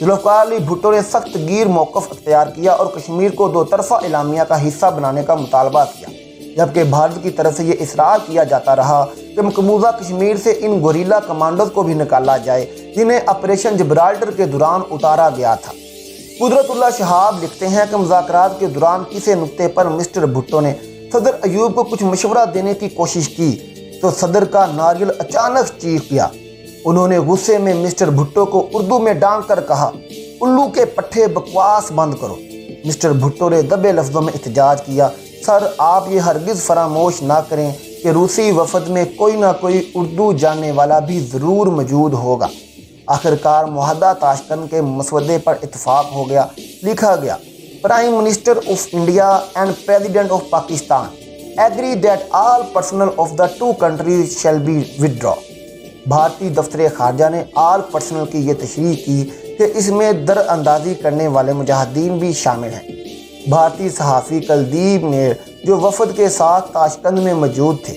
ذوالفقار علی بھٹو نے سخت گیر موقف اختیار کیا اور کشمیر کو دو طرفہ اعلامیہ کا حصہ بنانے کا مطالبہ کیا، جبکہ بھارت کی طرف سے یہ اصرار کیا جاتا رہا کہ مقبوضہ کشمیر سے ان گوریلا کمانڈوز کو بھی نکالا جائے جنہیں آپریشن جبرالٹر کے دوران اتارا گیا تھا۔ قدرت اللہ شہاب لکھتے ہیں کہ مذاکرات کے دوران کسی نقطے پر مسٹر بھٹو نے صدر ایوب کو کچھ مشورہ دینے کی کوشش کی تو صدر کا ناریل اچانک چیخ گیا۔ انہوں نے غصے میں مسٹر بھٹو کو اردو میں ڈانٹ کر کہا، الو کے پٹھے بکواس بند کرو۔ مسٹر بھٹو نے دبے لفظوں میں احتجاج کیا، سر آپ یہ ہرگز فراموش نہ کریں کہ روسی وفد میں کوئی نہ کوئی اردو جاننے والا بھی ضرور موجود ہوگا۔ آخرکار معاہدہ تاشکند کے مسودے پر اتفاق ہو گیا۔ لکھا گیا، prime minister of India and president of Pakistan agree that all personnel of the two countries shall be withdrawn. بھارتی دفتر خارجہ نے آل پرسنل کی یہ تشریح کی کہ اس میں در اندازی کرنے والے مجاہدین بھی شامل ہیں۔ بھارتی صحافی کلدیپ نیر جو وفد کے ساتھ تاشکند میں موجود تھے،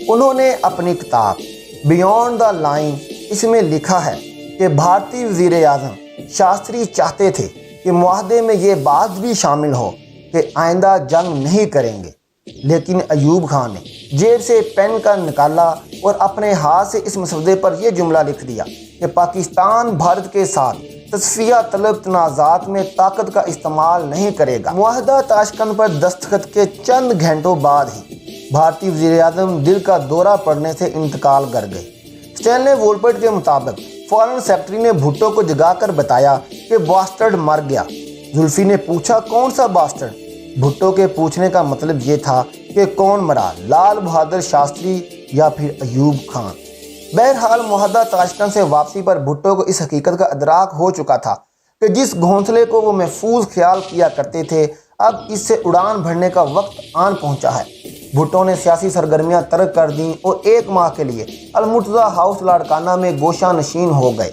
انہوں نے اپنی کتاب بیونڈ دا لائن اس میں لکھا ہے کہ بھارتی وزیر اعظم شاستری چاہتے تھے کہ معاہدے میں یہ بات بھی شامل ہو کہ آئندہ جنگ نہیں کریں گے، لیکن ایوب خان نے جیب سے پین کا نکالا اور اپنے ہاتھ سے اس مسودے پر یہ جملہ لکھ دیا کہ پاکستان بھارت کے ساتھ تصفیہ طلب تنازعات میں طاقت کا استعمال نہیں کرے گا۔ معاہدہ تاشکند پر دستخط کے چند گھنٹوں بعد ہی بھارتی وزیر اعظم دل کا دورہ پڑنے سے انتقال کر گئے۔ اسٹینلے وولپرٹ کے مطابق فارن سیکرٹری نے بھٹو کو جگا کر بتایا کہ باسٹرڈ مر گیا۔ زلفی نے پوچھا، کون سا باسٹرڈ؟ بھٹو کے پوچھنے کا مطلب یہ تھا کہ کون مرا، لال بہادر شاستری یا پھر ایوب خان؟ بہرحال معاہدہ تاشکند سے واپسی پر بھٹو کو اس حقیقت کا ادراک ہو چکا تھا کہ جس گھونسلے کو وہ محفوظ خیال کیا کرتے تھے اب اس سے اڑان بھرنے کا وقت آن پہنچا ہے۔ بھٹو نے سیاسی سرگرمیاں ترک کر دیں اور 1 ماہ کے لیے المرتضیٰ ہاؤس لاڑکانہ میں گوشہ نشین ہو گئے۔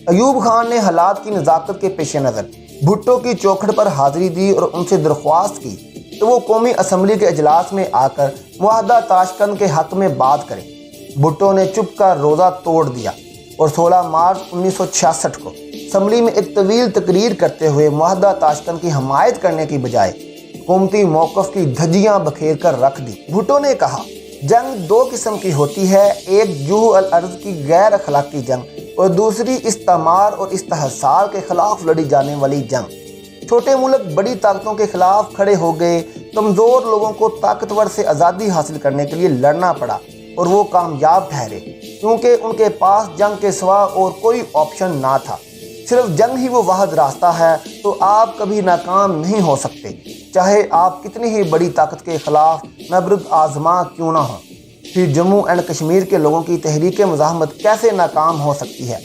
ایوب خان نے حالات کی نزاکت کے پیش نظر بھٹو کی چوکھٹ پر حاضری دی اور ان سے درخواست کی کہ وہ قومی اسمبلی کے اجلاس میں آ کر معاہدہ تاشکند کے حق میں بات کریں۔ بھٹو نے چپ کا روزہ توڑ دیا اور 16 مارچ 1966 کو اسمبلی میں ایک طویل تقریر کرتے ہوئے معاہدہ تاشکند کی حمایت کرنے کی بجائے حکومتی موقف کی دھجیاں بکھیر کر رکھ دی۔ بھٹو نے کہا، جنگ 2 قسم کی ہوتی ہے، ایک جوہ الارض کی غیر اخلاقی جنگ اور دوسری استعمار اور استحصال کے خلاف لڑی جانے والی جنگ۔ چھوٹے ملک بڑی طاقتوں کے خلاف کھڑے ہو گئے، کمزور لوگوں کو طاقتور سے آزادی حاصل کرنے کے لیے لڑنا پڑا اور وہ کامیاب ٹھہرے کیونکہ ان کے پاس جنگ کے سوا اور کوئی آپشن نہ تھا۔ صرف جنگ ہی وہ واحد راستہ ہے، تو آپ کبھی ناکام نہیں ہو سکتے، چاہے آپ کتنی ہی بڑی طاقت کے خلاف نبرد آزما کیوں نہ ہوں۔ پھر جموں اینڈ کشمیر کے لوگوں کی تحریک مزاحمت کیسے ناکام ہو سکتی ہے؟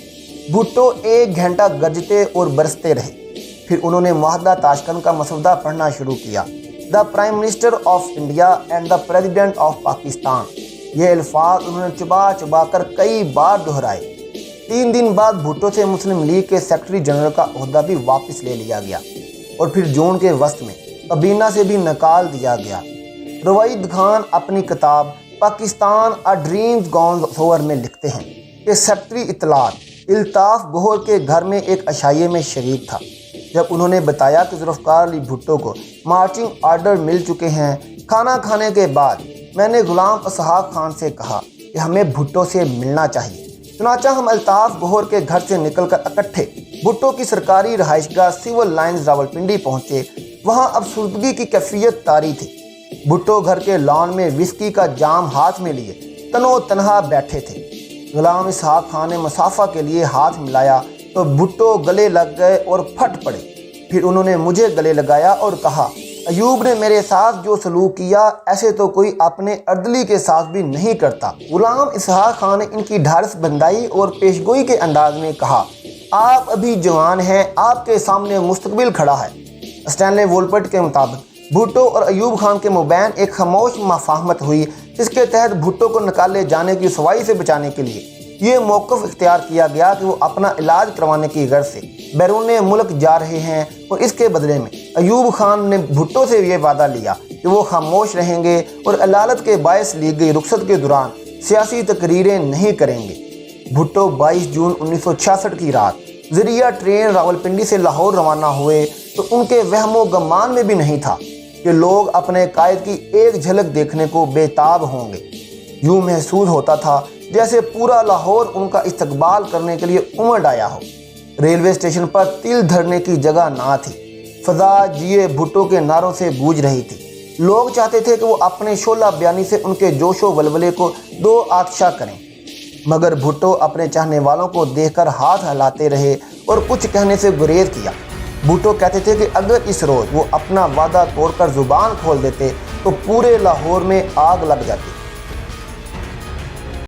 بھٹو 1 گھنٹہ گرجتے اور برستے رہے، پھر انہوں نے معاہدہ تاشکند کا مسودہ پڑھنا شروع کیا۔ The prime minister of India and the president of Pakistan, یہ الفاظ انہوں نے چبا چبا کر کئی بار دہرائے۔ 3 دن بعد بھٹو سے مسلم لیگ کے سیکرٹری جنرل کا عہدہ بھی واپس لے لیا گیا اور پھر جون کے وسط میں کابینہ سے بھی نکال دیا گیا۔ روید خان اپنی کتاب پاکستان اے ڈریمز گون اوور میں لکھتے ہیں کہ سیکرٹری اطلاعات الطاف گوہر کے گھر میں ایک عشائیے میں شریک تھا۔ جب انہوں نے بتایا کہ ذوالفقار علی بھٹو کو مارچنگ آرڈر مل چکے ہیں، کھانا کھانے کے بعد میں نے غلام اسحاق خان سے کہا کہ ہمیں بھٹو سے ملنا چاہیے۔ چنانچہ ہم الطاف گوہر کے گھر سے نکل کر اکٹھے بھٹو کی سرکاری رہائش گاہ سول لائنز راولپنڈی پہنچے۔ وہاں افسردگی کی کیفیت طاری تھی۔ بھٹو گھر کے لان میں وسکی کا جام ہاتھ میں لیے تنو تنہا بیٹھے تھے۔ غلام اسحاق خان نے مسافہ کے لیے ہاتھ ملایا تو بھٹو گلے لگ گئے اور پھٹ پڑے۔ پھر انہوں نے مجھے گلے لگایا اور کہا، ایوب نے میرے ساتھ جو سلوک کیا ایسے تو کوئی اپنے اردلی کے ساتھ بھی نہیں کرتا۔ غلام اسحاق خان نے ان کی ڈھارس بندائی اور پیشگوئی کے انداز میں کہا، آپ ابھی جوان ہیں، آپ کے سامنے مستقبل کھڑا ہے۔ اسٹینلے وولپرٹ کے مطابق بھٹو اور ایوب خان کے مابین ایک خاموش مفاہمت ہوئی جس کے تحت بھٹو کو نکالے جانے کی رسوائی سے بچانے کے لیے یہ موقف اختیار کیا گیا کہ وہ اپنا علاج کروانے کی غرض سے بیرون ملک جا رہے ہیں، اور اس کے بدلے میں ایوب خان نے بھٹو سے یہ وعدہ لیا کہ وہ خاموش رہیں گے اور علالت کے باعث لی گئی رخصت کے دوران سیاسی تقریریں نہیں کریں گے۔ بھٹو 22 جون 1966 کی رات ذریعہ ٹرین راولپنڈی سے لاہور روانہ ہوئے تو ان کے وہم و گمان میں بھی نہیں تھا کہ لوگ اپنے قائد کی ایک جھلک دیکھنے کو بے تاب ہوں گے۔ یوں محسوس ہوتا تھا جیسے پورا لاہور ان کا استقبال کرنے کے لیے امڑ آیا ہو۔ ریلوے اسٹیشن پر تل دھرنے کی جگہ نہ تھی۔ فضا جیے بھٹو کے نعروں سے گونج رہی تھی۔ لوگ چاہتے تھے کہ وہ اپنے شعلہ بیانی سے ان کے جوش و ولولے کو دو آتشا کریں، مگر بھٹو اپنے چاہنے والوں کو دیکھ کر ہاتھ ہلاتے رہے اور کچھ کہنے سے گریز کیا۔ بھٹو کہتے تھے کہ اگر اس روز وہ اپنا وعدہ توڑ کر زبان کھول دیتے تو پورے لاہور میں آگ لگ جاتی۔